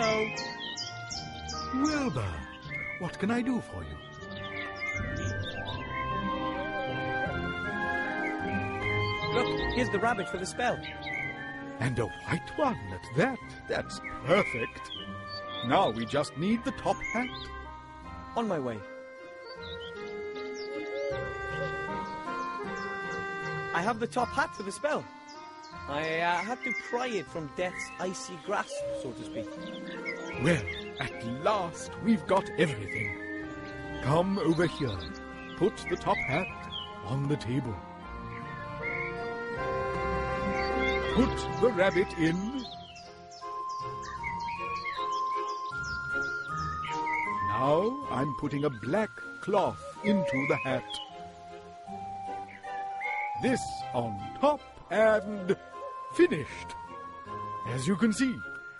Hello. Wilbur, what can I do for you? Look, here's the rabbit for the spell. And a white one at that. That's perfect. Now we just need the top hat. On my way. I have the top hat for the spell. I had to pry it from death's icy grasp, so to speak. Well, at last we've got everything. Come over here. Put the top hat on the table. Put the rabbit in. Now I'm putting a black cloth into the hat. This on top and finished. As you can see,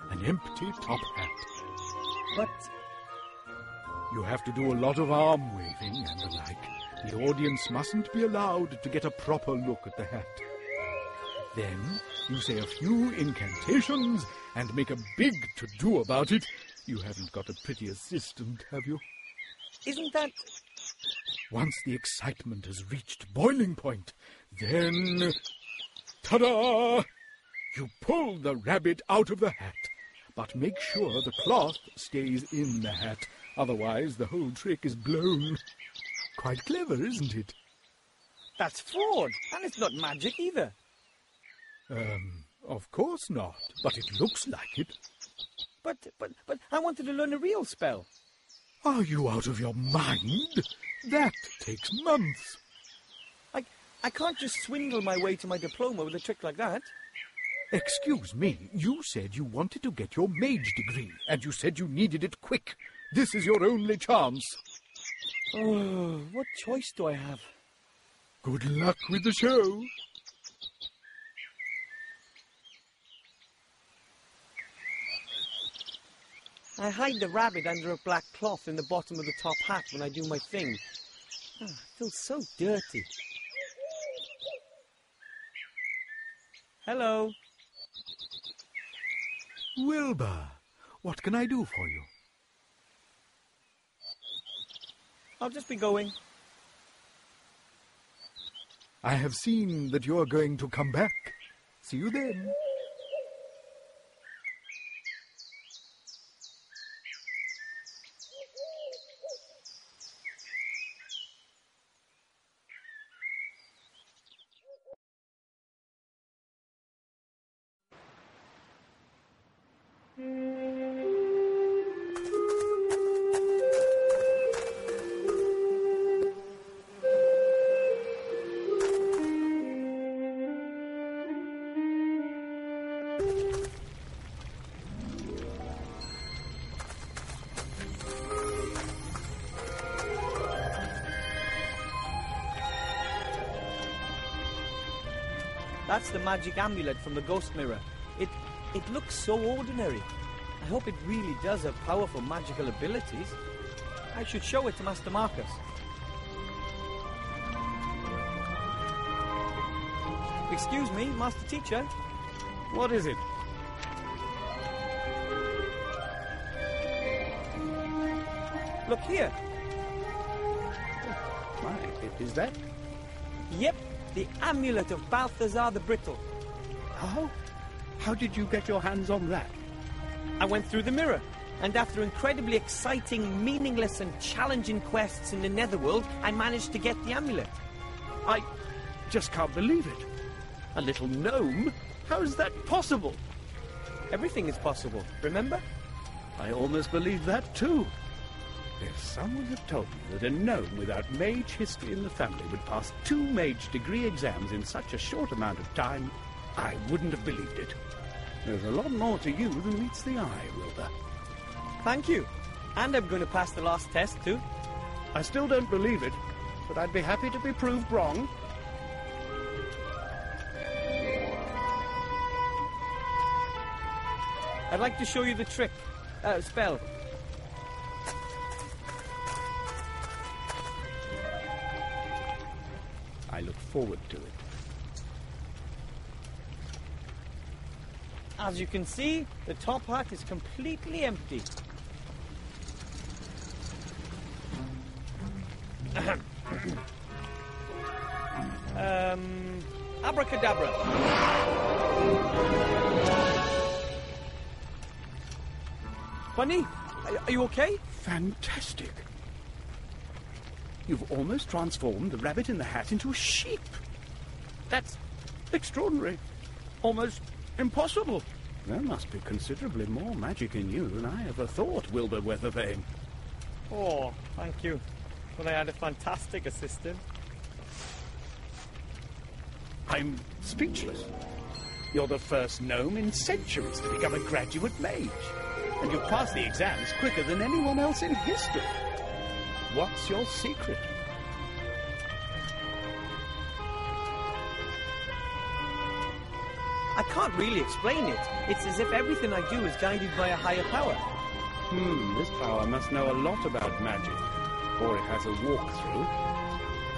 an empty top hat. But you have to do a lot of arm waving and the like. The audience mustn't be allowed to get a proper look at the hat. Then you say a few incantations and make a big to-do about it. You haven't got a pretty assistant, have you? isn't that... Once the excitement has reached boiling point, then... Ta-da! You pull the rabbit out of the hat, but make sure the cloth stays in the hat. Otherwise, the whole trick is blown. Quite clever, isn't it? That's fraud, and it's not magic either. Of course not, but it looks like it. But I wanted to learn a real spell. Are you out of your mind? That takes months. I can't just swindle my way to my diploma with a trick like that. Excuse me, you said you wanted to get your mage degree, and you said you needed it quick. This is your only chance. Oh, what choice do I have? Good luck with the show. I hide the rabbit under a black cloth in the bottom of the top hat when I do my thing. Oh, it feels so dirty. Hello. Wilbur, what can I do for you? I'll just be going. I have seen that you're going to come back. See you then. That's the magic amulet from the ghost mirror. It looks so ordinary. I hope it really does have powerful magical abilities. I should show it to Master Marcus. Excuse me, Master Teacher. What is it? Look here. My, is that? Yep, the amulet of Balthazar the Brittle. How? How did you get your hands on that? I went through the mirror, and after incredibly exciting, meaningless and challenging quests in the Netherworld, I managed to get the amulet. I just can't believe it. A little gnome? How is that possible? Everything is possible, remember? I almost believe that too. If someone had told me that a gnome without mage history in the family would pass 2 mage degree exams in such a short amount of time, I wouldn't have believed it. There's a lot more to you than meets the eye, Wilbur. Thank you. And I'm going to pass the last test too. I still don't believe it, but I'd be happy to be proved wrong. I'd like to show you the trick. Spell. I look forward to it. As you can see, the top hat is completely empty. Abracadabra. Bunny, are you okay? Fantastic. You've almost transformed the rabbit in the hat into a sheep. That's extraordinary. Almost impossible. There must be considerably more magic in you than I ever thought, Wilbur Weathervane. Oh, thank you. Well, I had a fantastic assistant. I'm speechless. You're the first gnome in centuries to become a graduate mage. And you've passed the exams quicker than anyone else in history. What's your secret? I can't really explain it. It's as if everything I do is guided by a higher power. This power must know a lot about magic. Or it has a walkthrough.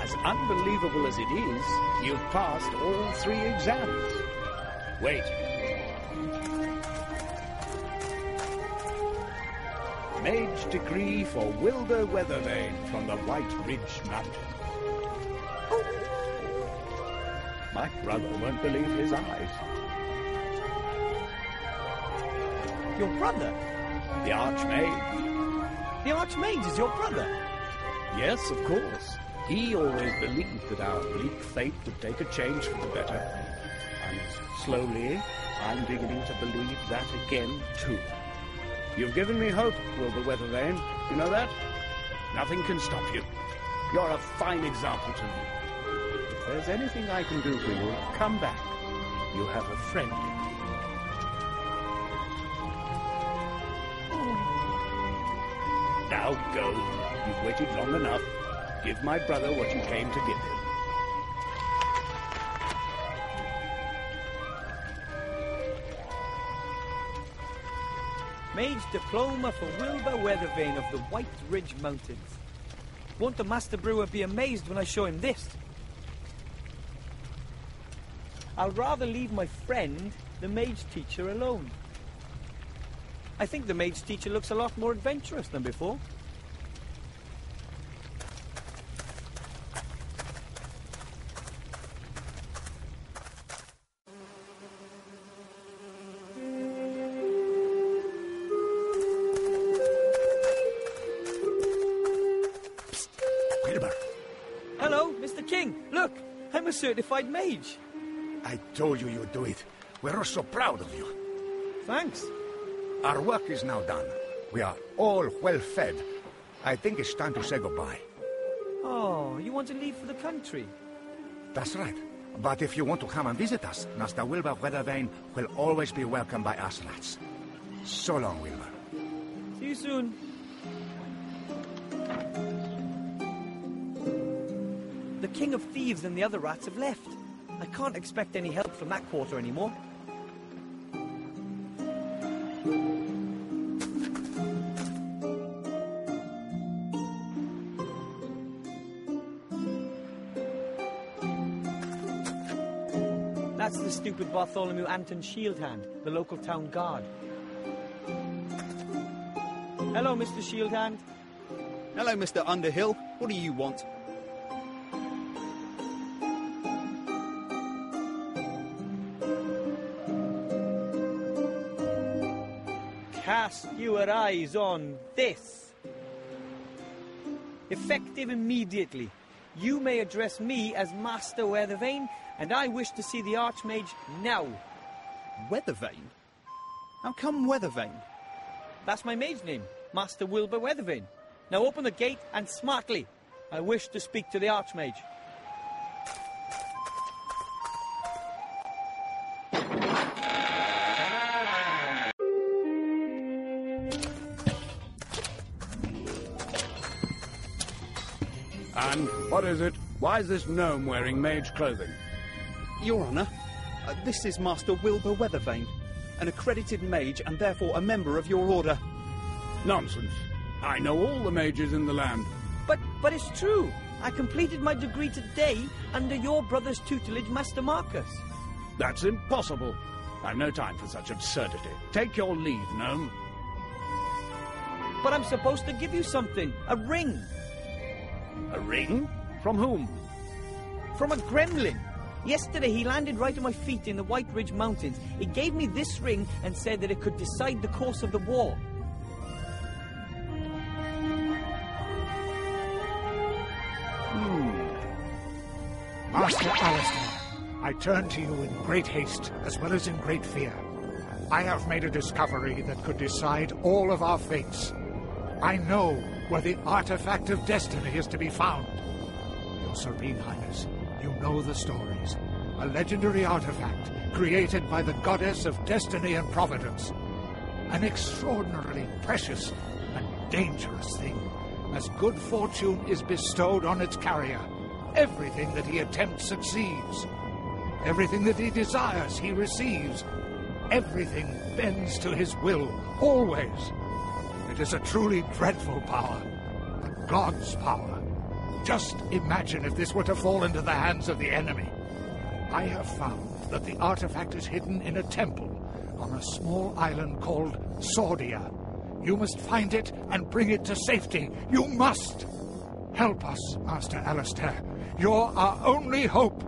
As unbelievable as it is, you've passed all 3 exams. Wait. Mage degree for Wilbur Weathervane from the White Ridge Mountains. My brother won't believe his eyes. Your brother? The Archmage. The Archmage is your brother? Yes, of course. He always believed that our bleak fate would take a change for the better. And slowly, I'm beginning to believe that again, too. You've given me hope, Wilbur Weathervane. You know that? Nothing can stop you. You're a fine example to me. If there's anything I can do for you, come back. You have a friend in me. Now go. You've waited long enough. Give my brother what you came to give him. Mage diploma for Wilbur Weathervane of the White Ridge Mountains. Won't the Master Brewer be amazed when I show him this? I'll rather leave my friend, the mage teacher, alone. I think the mage teacher looks a lot more adventurous than before. Hello, Mr. King. Look, I'm a certified mage. I told you you'd do it. We're all so proud of you. Thanks. Our work is now done. We are all well fed. I think it's time to say goodbye. Oh, you want to leave for the country? That's right. But if you want to come and visit us, Master Wilbur Weathervane will always be welcomed by us rats. So long, Wilbur. See you soon. The King of Thieves and the other rats have left. I can't expect any help from that quarter anymore. That's the stupid Bartholomew Anton Shieldhand, the local town guard. Hello, Mr. Shieldhand. Hello, Mr. Underhill. What do you want? Cast your eyes on this. Effective immediately. You may address me as Master Weathervane, and I wish to see the Archmage now. Weathervane? How come Weathervane? That's my mage name, Master Wilbur Weathervane. Now open the gate and smartly. I wish to speak to the Archmage. And what is it? Why is this gnome wearing mage clothing? Your Honour, this is Master Wilbur Weathervane, an accredited mage and therefore a member of your order. Nonsense. I know all the mages in the land. But it's true. I completed my degree today under your brother's tutelage, Master Marcus. That's impossible. I've no time for such absurdity. Take your leave, gnome. But I'm supposed to give you something. A ring. A ring? From whom? From a gremlin. Yesterday he landed right at my feet in the White Ridge Mountains. He gave me this ring and said that it could decide the course of the war. Master Alistair, I turn to you in great haste, as well as in great fear. I have made a discovery that could decide all of our fates. I know where the artifact of destiny is to be found. Your Serene Highness, you know the stories. A legendary artifact created by the goddess of destiny and providence. An extraordinarily precious and dangerous thing. As good fortune is bestowed on its carrier, everything that he attempts succeeds. Everything that he desires he receives. Everything bends to his will, always. It is a truly dreadful power. The gods' power. Just imagine if this were to fall into the hands of the enemy. I have found that the artifact is hidden in a temple on a small island called Sordia. You must find it and bring it to safety. You must! Help us, Master Alistair. You're our only hope.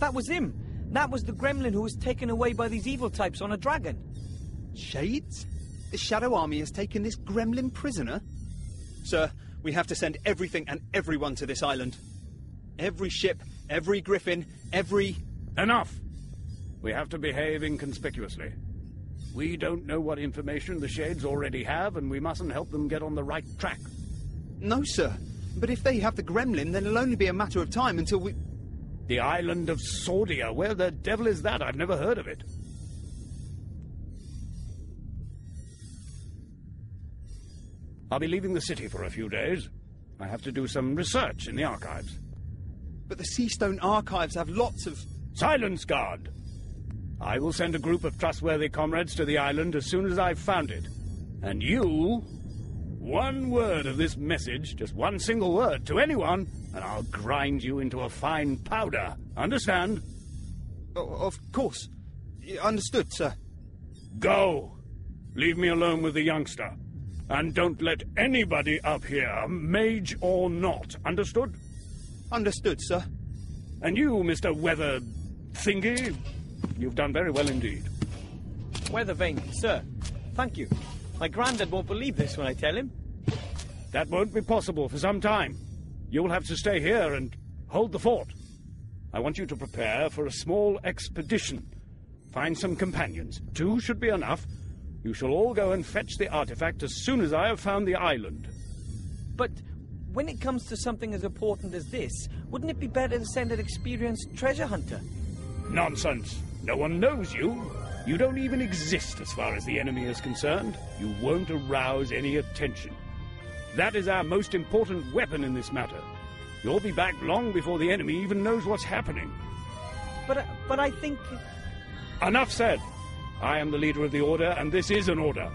That was him. That was the gremlin who was taken away by these evil types on a dragon. Shades? The Shadow Army has taken this gremlin prisoner? Sir, we have to send everything and everyone to this island. Every ship, every griffin, every... Enough! We have to behave inconspicuously. We don't know what information the Shades already have, and we mustn't help them get on the right track. No, sir. But if they have the gremlin, then it'll only be a matter of time until we... The island of Sordia. Where the devil is that? I've never heard of it. I'll be leaving the city for a few days. I have to do some research in the archives. But the Seastone archives have lots of... Silence, guard! I will send a group of trustworthy comrades to the island as soon as I've found it. And you... One word of this message, just one single word, to anyone, and I'll grind you into a fine powder. Understand? Of course. Understood, sir. Go! Leave me alone with the youngster. And don't let anybody up here, mage or not. Understood? Understood, sir. And you, Mr. Weather Thingy, you've done very well indeed. Weathervane, sir. Thank you. My granddad won't believe this when I tell him. That won't be possible for some time. You'll have to stay here and hold the fort. I want you to prepare for a small expedition. Find some companions. 2 should be enough. You shall all go and fetch the artifact as soon as I have found the island. But when it comes to something as important as this, wouldn't it be better to send an experienced treasure hunter? Nonsense. No one knows you. You don't even exist as far as the enemy is concerned. You won't arouse any attention. That is our most important weapon in this matter. You'll be back long before the enemy even knows what's happening. But I think... Enough said. I am the leader of the order, and this is an order.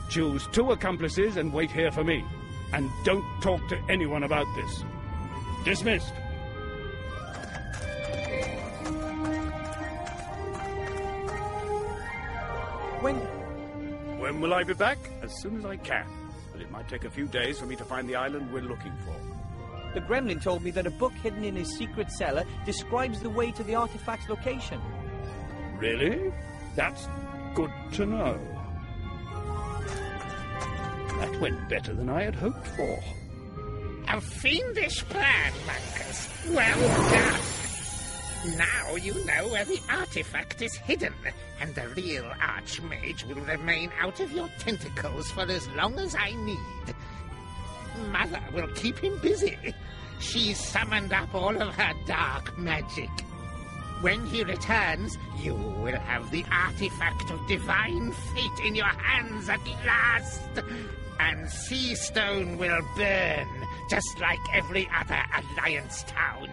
Choose 2 accomplices and wait here for me. And don't talk to anyone about this. Dismissed. When will I be back? As soon as I can. But it might take a few days for me to find the island we're looking for. The gremlin told me that a book hidden in his secret cellar describes the way to the artifact's location. Really? That's good to know. That went better than I had hoped for. A fiendish plan, Marcus. Well done. Now you know where the artifact is hidden, and the real Archmage will remain out of your tentacles for as long as I need. Mother will keep him busy. She's summoned up all of her dark magic. When he returns, you will have the artifact of divine fate in your hands at last. And Seastone will burn, just like every other Alliance town.